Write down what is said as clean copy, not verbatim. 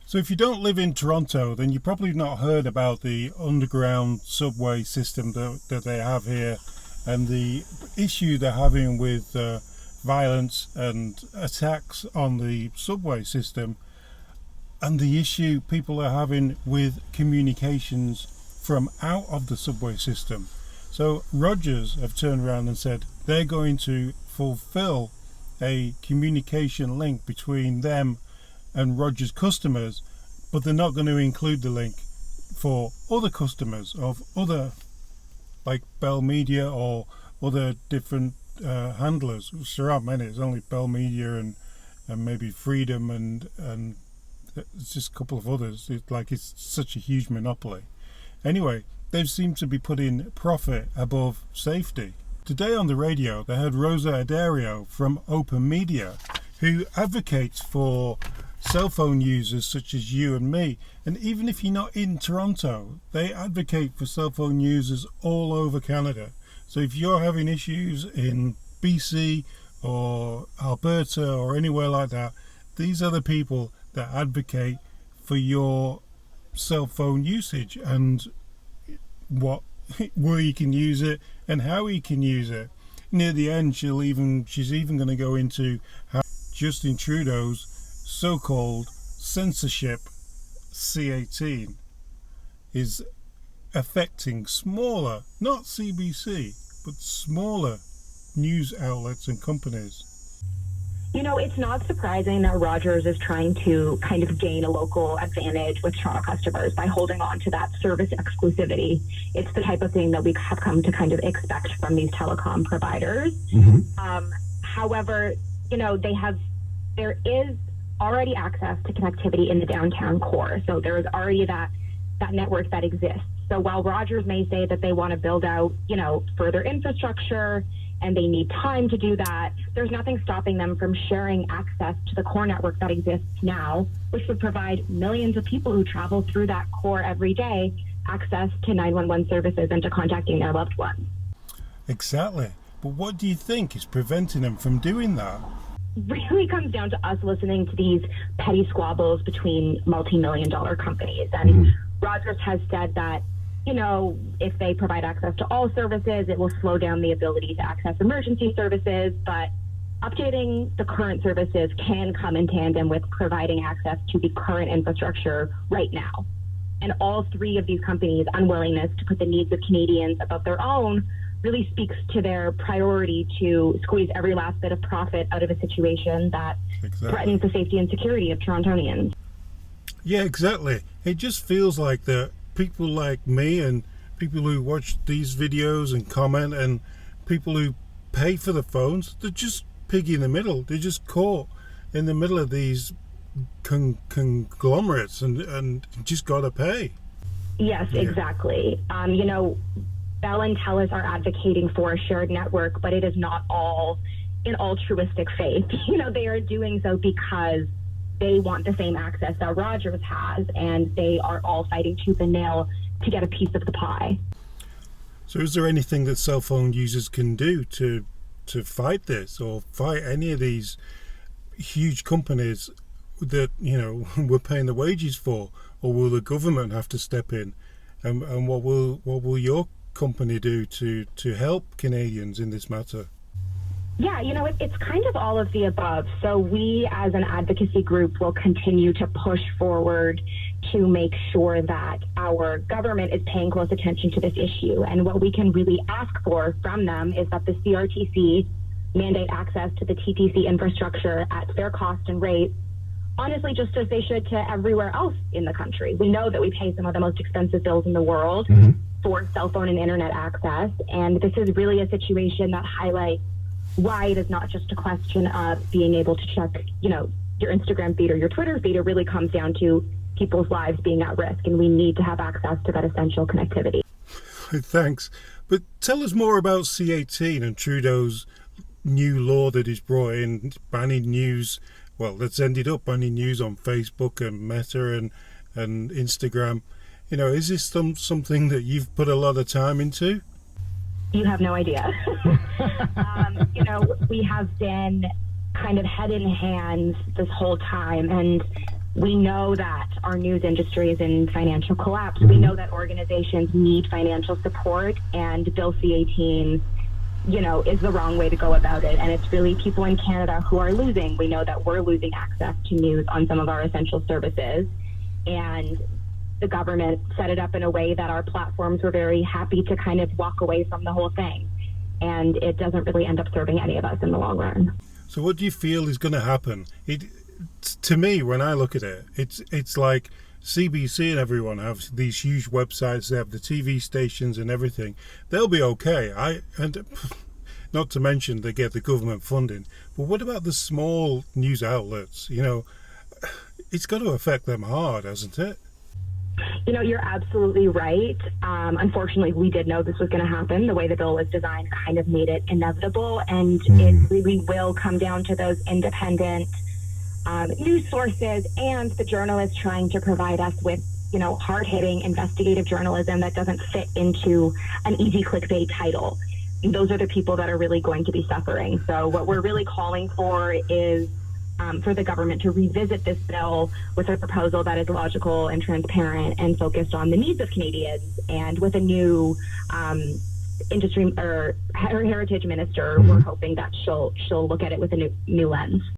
So if you don't live in Toronto, then you've probably not heard about the underground subway system that they have here, and the issue they're having with violence and attacks on the subway system, and the issue people are having with communications from out of the subway system. So ROGERS have turned around and said they're going to fulfill a communication link between them and ROGERS customers, but they're not going to include the link for other customers of other, like Bell Media or other different handlers, which there aren't many. It's only Bell Media and maybe Freedom and it's just a couple of others. It's such a huge monopoly. Anyway, they seem to be putting profit above safety. Today on the radio, they had Rosa Adario from Open Media, who advocates for cell phone users such as you and me. And even if you're not in Toronto, they advocate for cell phone users all over Canada. So if you're having issues in BC or Alberta or anywhere like that, these are the people that advocate for your cell phone usage and where you can use it and how you can use it. Near the end, she's even going to go into how Justin Trudeau's so-called censorship C-18 is affecting smaller, not CBC, but smaller news outlets and companies. You know, it's not surprising that ROGERS is trying to kind of gain a local advantage with Toronto customers by holding on to that service exclusivity. It's the type of thing that we have come to kind of expect from these telecom providers. However, you know, there is already access to connectivity in the downtown core. So there is already that network that exists. So while ROGERS may say that they want to build out, you know, further infrastructure and they need time to do that, there's nothing stopping them from sharing access to the core network that exists now, which would provide millions of people who travel through that core every day access to 911 services and to contacting their loved ones. Exactly. But what do you think is preventing them from doing that? Really comes down to us listening to these petty squabbles between multi-million-dollar companies. And ROGERS has said that, you know, if they provide access to all services, it will slow down the ability to access emergency services. But updating the current services can come in tandem with providing access to the current infrastructure right now. And all three of these companies' unwillingness to put the needs of Canadians above their own really speaks to their priority to squeeze every last bit of profit out of a situation that threatens the safety and security of Torontonians. Yeah, exactly. It just feels like that people like me and people who watch these videos and comment and people who pay for the phones, they're just piggy in the middle. They're just caught in the middle of these conglomerates and just gotta pay. Yes, exactly. You know, Bell and TELUS are advocating for a shared network, but it is not all in altruistic faith. You know, they are doing so because they want the same access that ROGERS has, and they are all fighting tooth and nail to get a piece of the pie. So is there anything that cell phone users can do to fight this or fight any of these huge companies that, you know, we're paying the wages for? Or will the government have to step in? And what will your company do to help Canadians in this matter? Yeah, you know, it's kind of all of the above. So we as an advocacy group will continue to push forward to make sure that our government is paying close attention to this issue. And what we can really ask for from them is that the CRTC mandate access to the TTC infrastructure at fair cost and rate, honestly, just as they should to everywhere else in the country. We know that we pay some of the most expensive bills in the world for cell phone and internet access. And this is really a situation that highlights why it is not just a question of being able to check, you know, your Instagram feed or your Twitter feed. It really comes down to people's lives being at risk, and we need to have access to that essential connectivity. Thanks. But tell us more about C-18 and Trudeau's new law that he's brought in, banning news. Well, that's ended up banning news on Facebook and Meta and Instagram. You know, is this something that you've put a lot of time into? You have no idea. You know, we have been kind of head in hands this whole time, and We know that our news industry is in financial collapse. We know that organizations need financial support, and Bill C-18, is the wrong way to go about it. And it's really people in Canada who are losing. We know that we're losing access to news on some of our essential services. And the government set it up in a way that our platforms were very happy to kind of walk away from the whole thing. And it doesn't really end up serving any of us in the long run. So what do you feel is going to happen? To me, when I look at it, it's like CBC and everyone have these huge websites. They have the TV stations and everything. They'll be okay. And not to mention they get the government funding. But what about the small news outlets? It's got to affect them hard, hasn't it? You're absolutely right. Unfortunately, we did know this was going to happen. The way the bill was designed kind of made it inevitable, and it really will come down to those independent news sources and the journalists trying to provide us with, hard-hitting investigative journalism that doesn't fit into an easy clickbait title. Those are the people that are really going to be suffering. So what we're really calling for is for the government to revisit this bill with a proposal that is logical and transparent and focused on the needs of Canadians, and with a new industry or heritage minister. We're hoping that she'll look at it with a new lens.